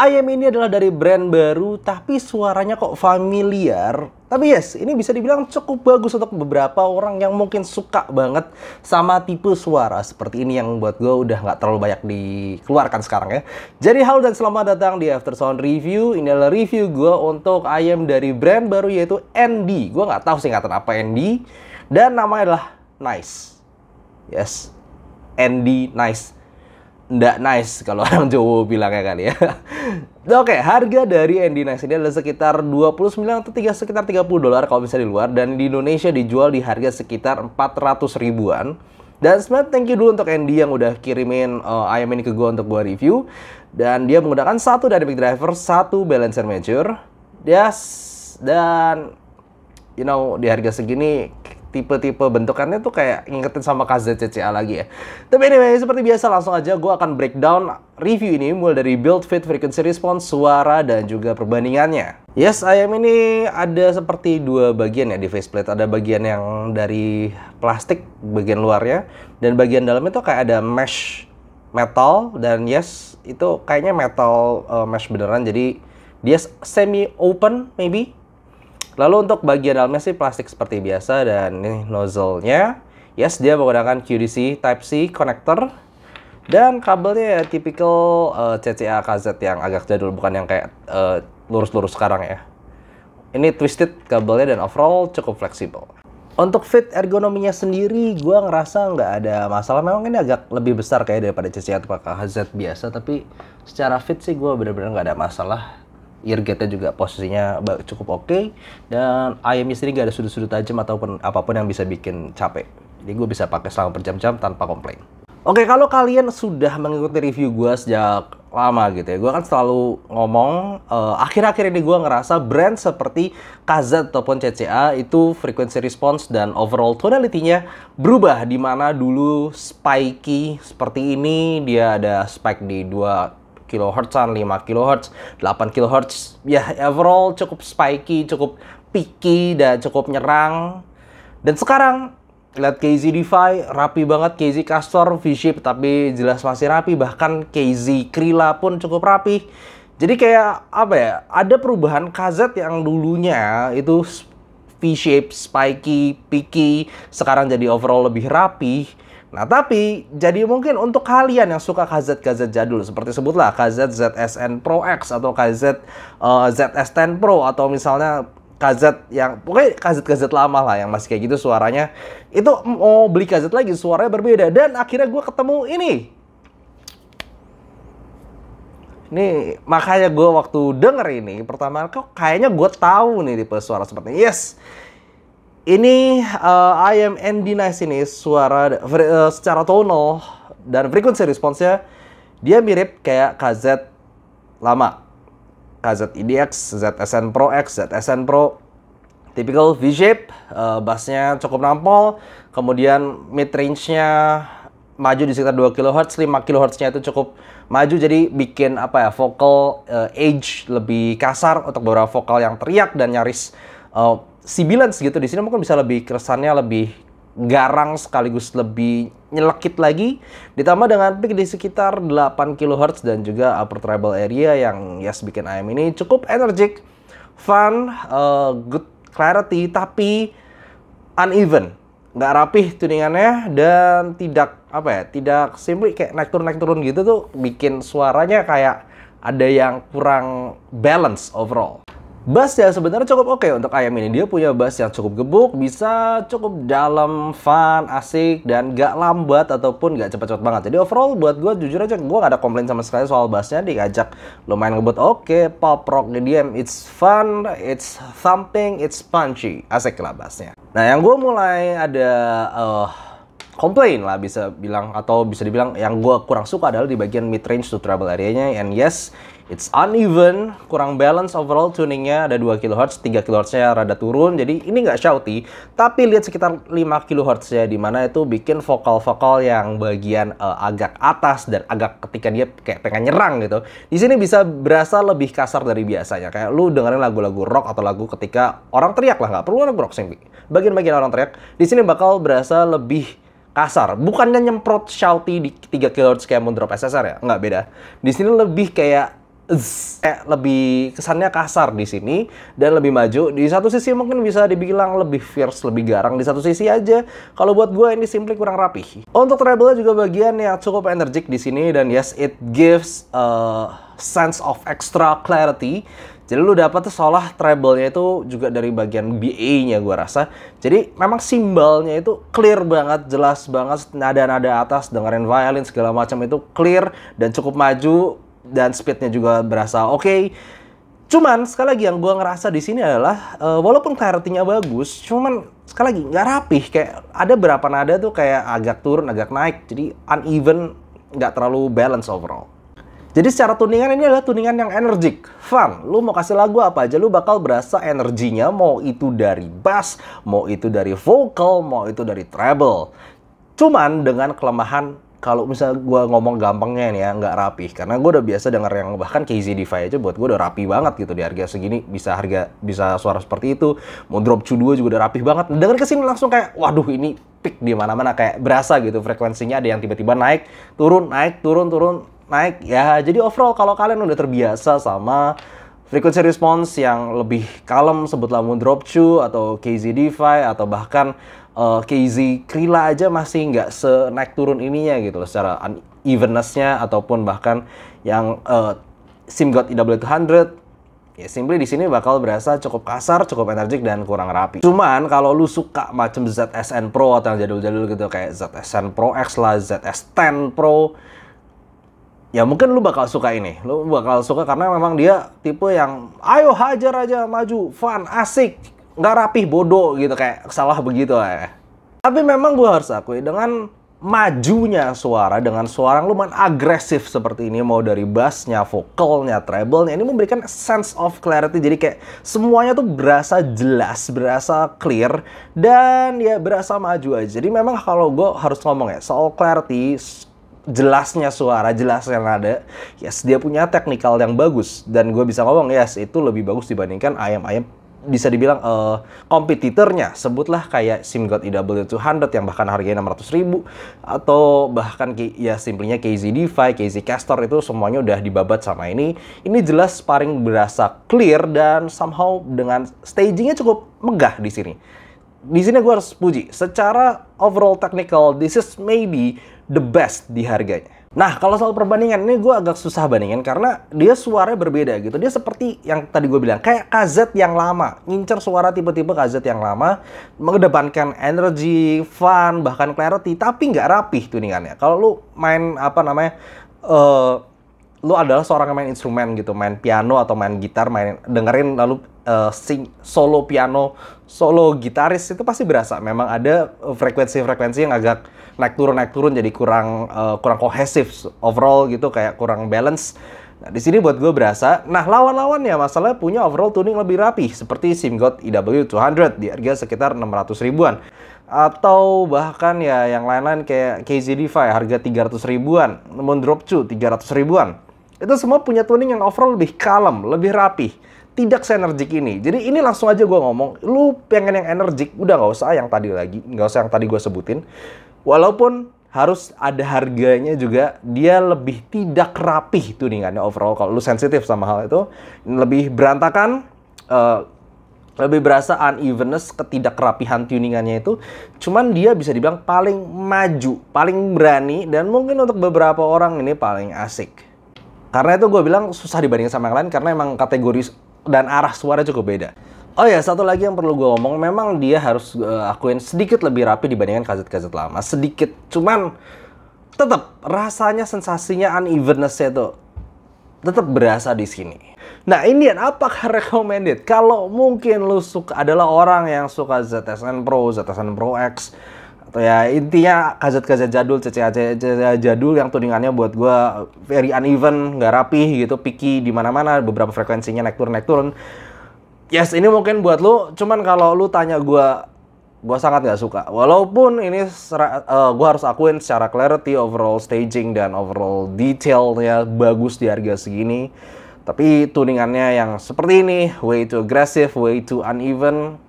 IM ini adalah dari brand baru, tapi suaranya kok familiar. Tapi yes, ini bisa dibilang cukup bagus untuk beberapa orang yang mungkin suka banget sama tipe suara seperti ini yang buat gue udah nggak terlalu banyak dikeluarkan sekarang ya. Jadi halo dan selamat datang di Aftersound Review. Ini adalah review gue untuk IM dari brand baru yaitu ND. Gue nggak tahu singkatan apa ND. Dan namanya adalah Nice. Yes, ND Nice. Nggak nice kalau orang Jawa bilangnya kali ya. Oke, harga dari ND Nice ini adalah sekitar 29 atau sekitar 30 dolar kalau bisa di luar, dan di Indonesia dijual di harga sekitar 400 ribuan. Dan sebenarnya thank you dulu untuk ND yang udah kirimin IM ini ke gue untuk gue review. Dan dia menggunakan satu dynamic driver, satu balancer major. Yes, dan you know, di harga segini tipe-tipe bentukannya tuh kayak ngingetin sama KZ-CCA lagi ya. Tapi anyway, seperti biasa langsung aja gue akan breakdown review ini mulai dari build, fit, frequency response, suara, dan juga perbandingannya. Yes, IM ini ada seperti dua bagian ya di faceplate. Ada bagian yang dari plastik, bagian luarnya, dan bagian dalamnya tuh kayak ada mesh metal, dan yes, itu kayaknya metal mesh beneran, jadi dia semi open maybe. Lalu untuk bagian dalamnya sih plastik seperti biasa, dan ini nozzle-nya. Yes, dia menggunakan QDC Type-C connector. Dan kabelnya ya tipikal CCA KZ yang agak jadul, bukan yang kayak lurus-lurus sekarang ya. Ini twisted kabelnya dan overall cukup fleksibel. Untuk fit ergonominya sendiri, gue ngerasa nggak ada masalah. Memang ini agak lebih besar kayak daripada CCA atau KZ biasa, tapi secara fit sih gue bener-bener nggak ada masalah. Eargate-nya juga posisinya cukup oke, dan IM-nya sendiri gak ada sudut-sudut tajam ataupun apapun yang bisa bikin capek. Jadi gue bisa pakai selama berjam-jam tanpa komplain. Oke, kalau kalian sudah mengikuti review gue sejak lama gitu ya, gue kan selalu ngomong akhir-akhir ini gue ngerasa brand seperti KZ ataupun CCA itu frequency response dan overall tonality-nya berubah, dimana dulu spiky seperti ini, dia ada spike di 2 kHz-an, 5 kHz, 8 kHz. Ya, overall cukup spiky, cukup picky, dan cukup nyerang. Dan sekarang, lihat KZ Defy, rapi banget. KZ Castor, V-shape, tapi jelas masih rapi. Bahkan KZ Krilla pun cukup rapi. Jadi kayak, apa ya, ada perubahan KZ yang dulunya itu V-shape, spiky, picky, sekarang jadi overall lebih rapi. Nah, tapi jadi mungkin untuk kalian yang suka KZ-KZ jadul, seperti sebutlah KZ ZSN Pro X atau KZ ZS10 Pro, atau misalnya KZ yang pokoknya KZ-KZ lama lah yang masih kayak gitu suaranya, itu mau beli KZ lagi suaranya berbeda. Dan akhirnya gue ketemu ini. Nih, makanya gue waktu denger ini pertama kok kayaknya gue tahu nih tipe suara seperti ini. Yes. Ini IM ND Nice ini suara secara tonal dan frequency response-nya dia mirip kayak KZ lama. KZ EDX, ZSN Pro X, ZSN Pro. Typical V-shape, bass-nya cukup nampol, kemudian mid range-nya maju di sekitar 2 kHz, 5 kHz-nya itu cukup maju, jadi bikin apa ya, vocal edge lebih kasar untuk beberapa vokal yang teriak dan nyaris sibilance gitu. Di sini mungkin bisa lebih kesannya lebih garang sekaligus lebih nyelekit lagi, ditambah dengan peak di sekitar 8 kHz dan juga upper treble area yang yes bikin IM ini cukup energik, fun, good clarity, tapi uneven, nggak rapih tuningannya, dan tidak apa ya, tidak simply kayak naik turun gitu tuh bikin suaranya kayak ada yang kurang balance overall. Bass ya sebenarnya cukup oke untuk IM ini. Dia punya bass yang cukup gebuk, bisa cukup dalam, fun, asik, dan gak lambat ataupun gak cepet-cepet banget. Jadi overall buat gue jujur aja gue gak ada komplain sama sekali soal bassnya. Diajak lumayan ngebut oke, pop rock EDM, it's fun, it's thumping, it's punchy, asik lah bassnya. Nah, yang gue mulai ada komplain lah bisa bilang, atau bisa dibilang yang gue kurang suka adalah di bagian mid range to treble area-nya. And yes, it's uneven, kurang balance overall tuningnya. Ada 2 kHz, 3 kHz-nya rada turun, jadi ini nggak shouty. Tapi lihat sekitar 5 kHz-nya, dimana itu bikin vokal-vokal yang bagian agak atas dan agak ketika dia kayak pengen nyerang gitu. Di sini bisa berasa lebih kasar dari biasanya. Kayak lu dengerin lagu-lagu rock atau lagu ketika orang teriak lah, nggak perlu lagu rock sih. Bagian-bagian orang teriak, di sini bakal berasa lebih kasar. Bukannya nyemprot shouty di 3 kHz kayak Moondrop SSR ya, nggak beda. Di sini lebih kayak kayak lebih kesannya kasar di sini dan lebih maju. Di satu sisi mungkin bisa dibilang lebih fierce, lebih garang. Di satu sisi aja, kalau buat gue ini simply kurang rapih. Untuk treble juga bagian yang cukup energik di sini dan yes, it gives a sense of extra clarity. Jadi lu dapat tuh seolah treble-nya itu juga dari bagian BA-nya gue rasa. Jadi memang simbalnya itu clear banget, jelas banget, nada-nada atas, dengerin violin segala macam itu clear dan cukup maju. Dan speednya juga berasa oke. Cuman sekali lagi yang gue ngerasa di sini adalah walaupun clarity-nya bagus, cuman sekali lagi nggak rapih. Kayak ada berapa nada tuh kayak agak turun, agak naik, jadi uneven, nggak terlalu balance overall. Jadi secara tuningan ini adalah tuningan yang energik, fun. Lu mau kasih lagu apa aja, lu bakal berasa energinya. Mau itu dari bass, mau itu dari vocal, mau itu dari treble. Cuman dengan kelemahan, kalau misalnya gue ngomong gampangnya nih ya, nggak rapih. Karena gue udah biasa denger yang bahkan KZ-Defy aja buat gue udah rapi banget gitu. Di harga segini bisa suara seperti itu. Mau Drop 2 juga udah rapih banget. Denger kesini langsung kayak, waduh ini peak di mana-mana, kayak berasa gitu frekuensinya ada yang tiba-tiba naik, turun, naik. Ya jadi overall kalau kalian udah terbiasa sama frequency response yang lebih kalem, sebutlah Moon Drop 2 atau KZ-Defy atau bahkan KZ Krilla aja masih nggak senaik turun ininya gitu loh, secara unevenness-nya ataupun bahkan yang SimGod EW200 ya simply di sini bakal berasa cukup kasar, cukup energik dan kurang rapi. Cuman kalau lu suka macam ZSN Pro atau yang jadul-jadul gitu kayak ZSN Pro X lah, ZS10 Pro, ya mungkin lu bakal suka ini. Lu bakal suka karena memang dia tipe yang ayo hajar aja, maju, fun, asik, nggak rapih, bodoh gitu, kayak salah begitu ya. Tapi memang gue harus akui dengan majunya suara, dengan suara yang lumayan agresif seperti ini, mau dari bassnya, vokalnya, treble-nya, ini memberikan sense of clarity. Jadi kayak semuanya tuh berasa jelas, berasa clear, dan ya berasa maju aja. Jadi memang kalau gue harus ngomong ya soal clarity, jelasnya suara, jelasnya nada, yes, dia punya technical yang bagus. Dan gue bisa ngomong, yes, itu lebih bagus dibandingkan ayam-ayam bisa dibilang kompetitornya, sebutlah kayak SimGod EW200 yang bahkan harganya 600.000, atau bahkan ya simpelnya KZ-Defy, KZ Castor, itu semuanya udah dibabat sama ini. Ini jelas paling berasa clear dan somehow dengan stagingnya cukup megah di sini. Di sini gue harus puji, secara overall technical, this is maybe the best di harganya. Nah, kalau soal perbandingan ini gue agak susah bandingin karena dia suaranya berbeda gitu. Dia seperti yang tadi gue bilang, kayak KZ yang lama, ngincer suara tipe-tipe KZ yang lama, mengedepankan energi, fun, bahkan clarity, tapi nggak rapih tuningannya. Kalau lu main lu adalah seorang yang main instrumen gitu, main piano atau main gitar, dengerin lalu solo piano, solo gitaris, itu pasti berasa memang ada frekuensi-frekuensi yang agak naik turun jadi kurang kohesif overall gitu, kayak kurang balance. Nah, di sini buat gue berasa. Nah, lawan-lawannya masalah punya overall tuning lebih rapi seperti SimGod EW200 di harga sekitar 600 ribuan. Atau bahkan ya yang lain-lain kayak KZ-Defy harga 300 ribuan, Moon Drop 2 300 ribuan. Itu semua punya tuning yang overall lebih kalem, lebih rapi. Tidak se-energik ini. Jadi ini langsung aja gue ngomong, lu pengen yang energik, udah nggak usah yang tadi lagi, nggak usah yang tadi gue sebutin. Walaupun harus ada harganya juga, dia lebih tidak rapih tuningannya overall. Kalau lu sensitif sama hal itu, lebih berantakan, lebih berasa unevenness, ketidakrapihan tuningannya itu. Cuman dia bisa dibilang paling maju, paling berani, dan mungkin untuk beberapa orang ini paling asik. Karena itu gue bilang susah dibandingin sama yang lain karena emang kategori dan arah suara cukup beda. Oh ya, satu lagi yang perlu gue ngomong, memang dia harus akuin sedikit lebih rapi dibandingkan KZ-KZ lama. Sedikit, cuman tetap rasanya, sensasinya, unevenness-nya itu tetap berasa di sini. Nah, Indian, apakah recommended? Kalau mungkin lu adalah orang yang suka ZSN Pro, ZSN Pro X, atau ya intinya KZ-KZ jadul, CCA jadul yang tuningannya buat gue very uneven, nggak rapih gitu, picky di mana-mana, beberapa frekuensinya naik turun. Yes, ini mungkin buat lu. Cuman kalau lu tanya gue sangat nggak suka. Walaupun ini gue harus akuin secara clarity, overall staging dan overall detailnya bagus di harga segini. Tapi tuningannya yang seperti ini, way too aggressive, way too uneven.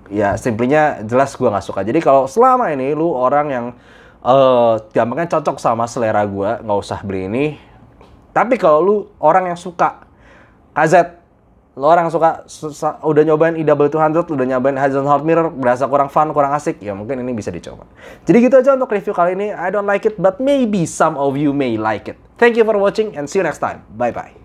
Ya, simplinya jelas gue nggak suka. Jadi kalau selama ini lu orang yang gampangnya cocok sama selera gue, nggak usah beli ini. Tapi kalau lu orang yang suka KZ, lo orang suka udah nyobain EW200, udah nyobain Hasselhoff mirror, berasa kurang fun, kurang asik, ya mungkin ini bisa dicoba. Jadi gitu aja untuk review kali ini. I don't like it, but maybe some of you may like it. Thank you for watching and see you next time. Bye-bye.